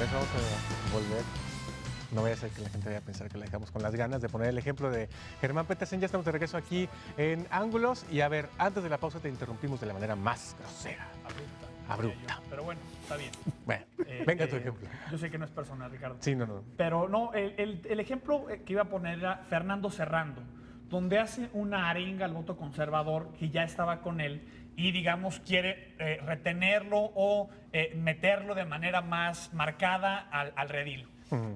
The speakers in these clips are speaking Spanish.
eso vamos a volver. No vaya a ser que la gente vaya a pensar que la dejamos con las ganas de poner el ejemplo de Germán Petersen. Ya estamos de regreso aquí en Ángulos. Y a ver, antes de la pausa te interrumpimos de la manera más grosera. Abrupta. Pero bueno, está bien. Bueno, venga tu ejemplo. Yo sé que no es personal, Ricardo. Sí, no. Pero no, el ejemplo que iba a poner era Fernando Serrando, donde hace una arenga al voto conservador que ya estaba con él y, digamos, quiere retenerlo o meterlo de manera más marcada al redil.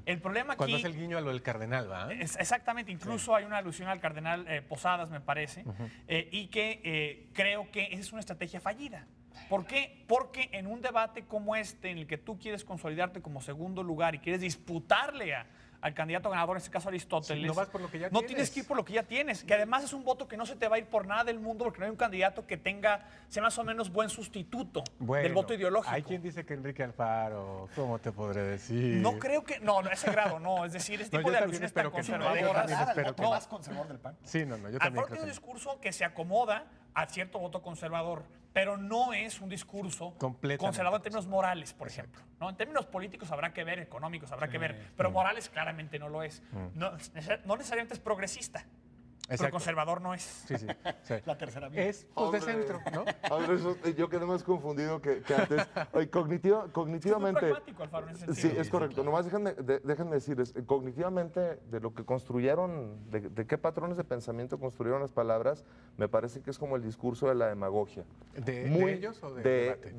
El problema aquí... Cuando hace el guiño a lo del cardenal, ¿va? Exactamente, incluso hay una alusión al cardenal Posadas, me parece, y que creo que esa es una estrategia fallida. ¿Por qué? Porque en un debate como este, en el que tú quieres consolidarte como segundo lugar y quieres disputarle al candidato ganador, en este caso Aristóteles, Sí, no vas por lo que ya no tienes. tienes que ir por lo que ya tienes, que además es un voto que no se te va a ir por nada del mundo porque no hay un candidato que sea más o menos buen sustituto del voto ideológico. Hay quien dice que Enrique Alfaro, ¿cómo te podré decir? No creo que, no, a ese grado no, es decir, este tipo de alusiones tan conservadoras. Espero que ¿No más conservador del PAN? Sí, yo también Alfaro creo tiene que un no. discurso que se acomoda a cierto voto conservador, pero no es un discurso conservador en términos morales, por ejemplo. ¿No? En términos políticos habrá que ver, económicos habrá que ver, pero morales claramente no lo es. No necesariamente es progresista, pero conservador no es. Sí. La tercera vía. Es pues, de centro, ¿no? Ahora yo quedé más confundido que antes. Oye, cognitivamente... Es muy pragmático, Alfaro, en ese Sí, sentido. es correcto. Nomás déjenme decirles, cognitivamente, de lo que construyeron, de qué patrones de pensamiento construyeron las palabras, me parece que es como el discurso de la demagogia. ¿De ellos o del debate?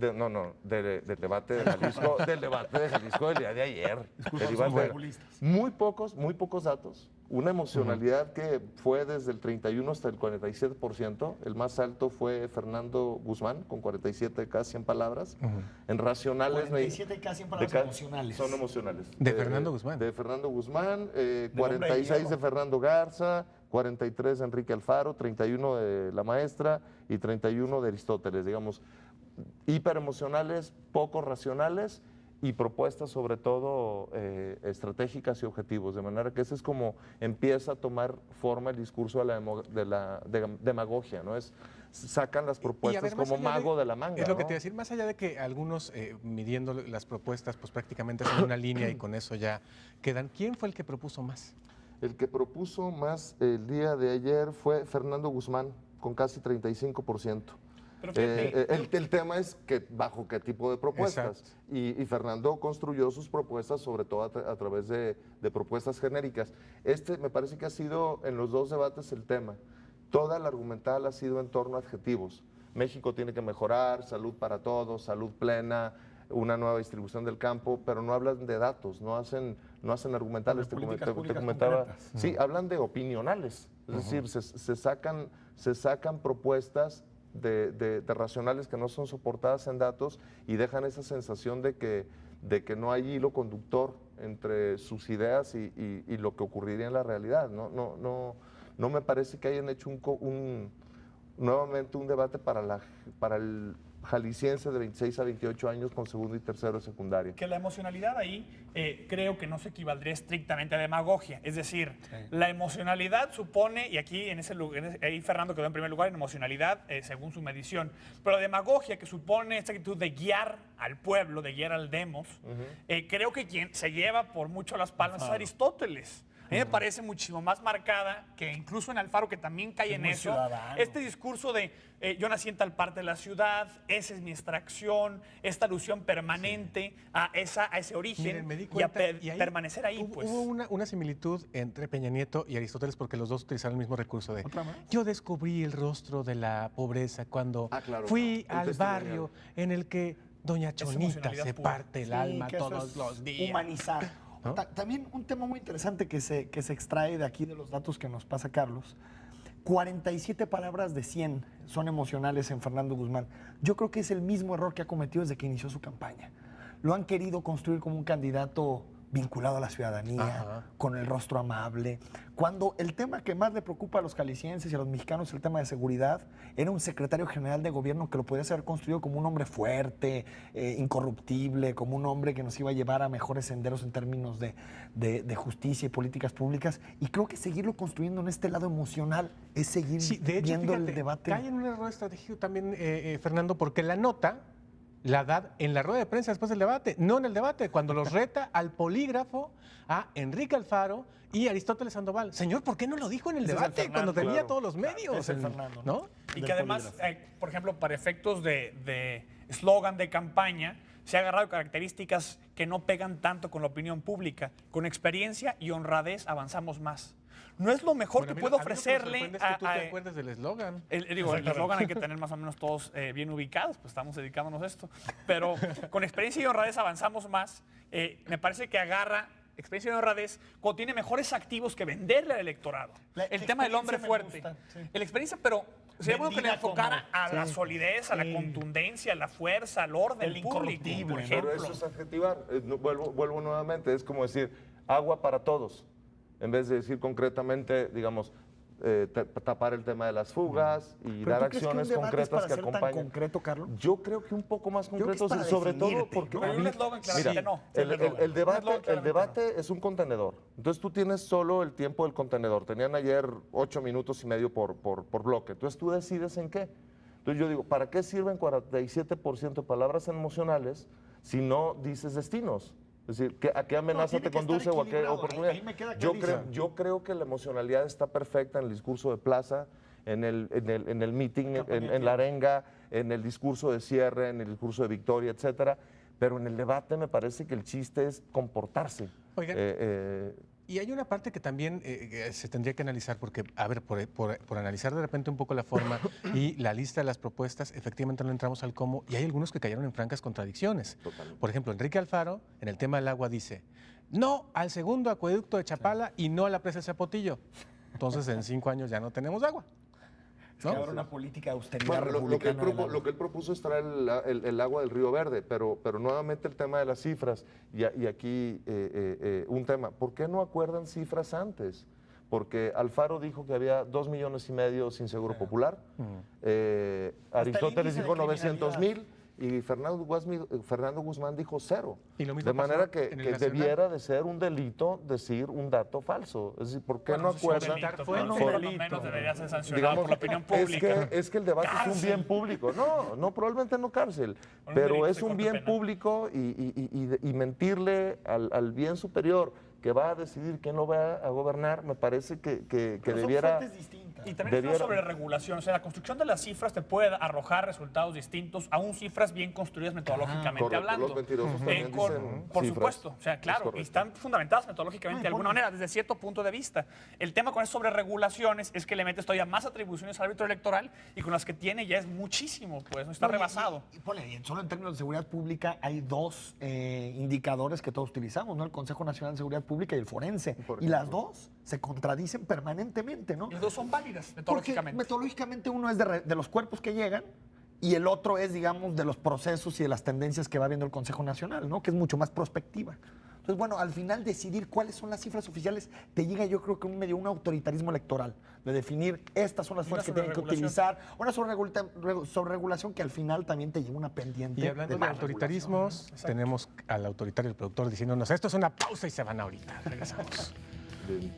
Del debate de Jalisco, del debate de Jalisco del día de ayer. Muy pocos datos. Una emocionalidad que fue desde el 31 hasta el 47%. El más alto fue Fernando Guzmán, con 47 de cada 100 palabras. En racionales... 47 de cada 100 palabras emocionales. Son emocionales. ¿De Fernando Guzmán? De Fernando Guzmán, 46 de Fernando Garza, 43 de Enrique Alfaro, 31 de la maestra y 31 de Aristóteles. Digamos, hiperemocionales, poco racionales y propuestas sobre todo estratégicas y objetivos, de manera que ese es como empieza a tomar forma el discurso de la demagogia, ¿no? Sacan las propuestas como mago de la manga. Es lo que ¿no? te iba a decir, más allá de que algunos midiendo las propuestas, pues prácticamente hacen una línea y con eso ya quedan. ¿Quién fue el que propuso más? El que propuso más el día de ayer fue Fernando Guzmán, con casi 35%. Pero fíjate, El tema es que bajo qué tipo de propuestas. Y Fernando construyó sus propuestas sobre todo a través de propuestas genéricas. Me parece que ha sido en los dos debates el tema. Toda la argumental ha sido en torno a adjetivos. México tiene que mejorar, salud para todos, salud plena, una nueva distribución del campo, pero no hablan de datos, no hacen argumentales. Te comentaba, sí, hablan de opinionales. Es decir, se sacan propuestas de racionales que no son soportadas en datos y dejan esa sensación de que no hay hilo conductor entre sus ideas y lo que ocurriría en la realidad. No me parece que hayan hecho nuevamente un debate para el jalisciense de 26 a 28 años con segundo y tercero de secundaria. que la emocionalidad ahí creo que no se equivaldría estrictamente a demagogia. Es decir, la emocionalidad supone, y aquí ahí Fernando quedó en primer lugar en emocionalidad según su medición, pero la demagogia que supone esta actitud de guiar al pueblo, de guiar al demos, creo que quien se lleva por mucho las palmas es Aristóteles. A mí me parece muchísimo más marcada que incluso en Alfaro, que también cae en eso. Este discurso de yo nací en tal parte de la ciudad, esa es mi extracción, esta alusión permanente a ese origen. Miren, me di cuenta, y a permanecer ahí. Hubo una similitud entre Peña Nieto y Aristóteles porque los dos utilizaron el mismo recurso de yo descubrí el rostro de la pobreza cuando fui al barrio en el que Doña Chonita se parte el alma todos los días. Humanizar. ¿No? También un tema muy interesante que se extrae de aquí de los datos que nos pasa Carlos. 47 palabras de 100 son emocionales en Fernando Guzmán. Yo creo que es el mismo error que ha cometido desde que inició su campaña. Lo han querido construir como un candidato vinculado a la ciudadanía, con el rostro amable, cuando el tema que más le preocupa a los jaliscienses y a los mexicanos, el tema de seguridad, era un secretario general de gobierno que lo podría haber construido como un hombre fuerte, incorruptible, como un hombre que nos iba a llevar a mejores senderos en términos de justicia y políticas públicas, y creo que seguirlo construyendo en este lado emocional es seguir de hecho, viendo fíjate, el debate. Cae en un error estratégico también, Fernando, porque la nota la da en la rueda de prensa después del debate, no en el debate, cuando los reta al polígrafo a Enrique Alfaro y Aristóteles Sandoval. Señor, ¿por qué no lo dijo en el debate cuando tenía todos los medios? Es el Fernando, ¿no? Y que además, por ejemplo, para efectos de eslogan de campaña, se ha agarrado características que no pegan tanto con la opinión pública. Con experiencia y honradez avanzamos más. No es lo mejor que puedo ofrecerle es que tú te acuerdes del eslogan. El eslogan hay que tener más o menos todos bien ubicados, pues estamos dedicándonos a esto. Pero con experiencia y honradez avanzamos más. Me parece que agarra experiencia y honradez cuando tiene mejores activos que venderle al electorado. El tema del hombre fuerte. La experiencia, pero sería bueno que le enfocara a la solidez, a la contundencia, a la fuerza, al orden público, por ejemplo. Pero eso es adjetivar. Vuelvo nuevamente, es como decir agua para todos, en vez de decir concretamente, digamos, tapar el tema de las fugas y dar acciones concretas que acompañen. ¿Tan concreto, Carlos? Yo creo que un poco más concreto, sobre todo porque ¿no? Un eslogan claramente no. El debate es un contenedor. Entonces tú tienes solo el tiempo del contenedor. Tenían ayer 8 minutos y medio por bloque. Entonces tú decides en qué. Entonces yo digo, ¿para qué sirven 47% de palabras emocionales si no dices destinos? Es decir, ¿a qué amenaza te conduce o a qué oportunidad? Yo creo que la emocionalidad está perfecta en el discurso de plaza, en el meeting, en la arenga, en el discurso de cierre, en el discurso de victoria, etcétera. Pero en el debate me parece que el chiste es comportarse. Oigan, y hay una parte que también se tendría que analizar, porque, a ver, por analizar de repente un poco la forma y la lista de las propuestas, efectivamente no entramos al cómo, y hay algunos que cayeron en francas contradicciones. Totalmente. Por ejemplo, Enrique Alfaro, en el tema del agua, dice, no al segundo acueducto de Chapala y no a la presa de Zapotillo. Entonces, en 5 años ya no tenemos agua. ¿no? Es que habrá una política de austeridad republicana. Lo que él propuso es traer el agua del Río Verde, pero nuevamente el tema de las cifras, y aquí un tema, ¿por qué no acuerdan cifras antes? Porque Alfaro dijo que había 2,5 millones sin seguro popular, Aristóteles dijo 900,000, y Fernando Guzmán dijo 0. De manera que debiera de ser un delito decir un dato falso. Es decir, ¿por qué no acuerdan? Por lo menos debería ser sancionado por la opinión pública. Es que el debate es un bien público. No, probablemente no cárcel, pero es un bien público y mentirle al bien superior que va a decidir quién lo va a gobernar, me parece que debiera... Y también es una sobreregulación. O sea, la construcción de las cifras te puede arrojar resultados distintos, aún cifras bien construidas metodológicamente hablando. Los mentirosos también dicen por cifras. supuesto. O sea, claro, y están fundamentadas metodológicamente de alguna manera, desde cierto punto de vista. El tema con esas sobreregulaciones es que le metes todavía más atribuciones al árbitro electoral y con las que tiene ya es muchísimo, pues, no está rebasado. Solo en términos de seguridad pública hay 2 indicadores que todos utilizamos, ¿no? El Consejo Nacional de Seguridad Pública y el forense. Y las 2 se contradicen permanentemente, ¿no? Y las 2 son válidas metodológicamente. Porque metodológicamente uno es de los cuerpos que llegan y el otro es, digamos, de los procesos y de las tendencias que va viendo el Consejo Nacional, ¿no? Que es mucho más prospectiva. Entonces, bueno, al final decidir cuáles son las cifras oficiales te llega, yo creo que un autoritarismo electoral, de definir estas son las fuerzas que tienen que utilizar, una sobreregulación que al final también te lleva una pendiente. Y hablando de autoritarismos, tenemos al autoritario, el productor, diciéndonos, esto es una pausa y se van ahorita. Regresamos. Bien.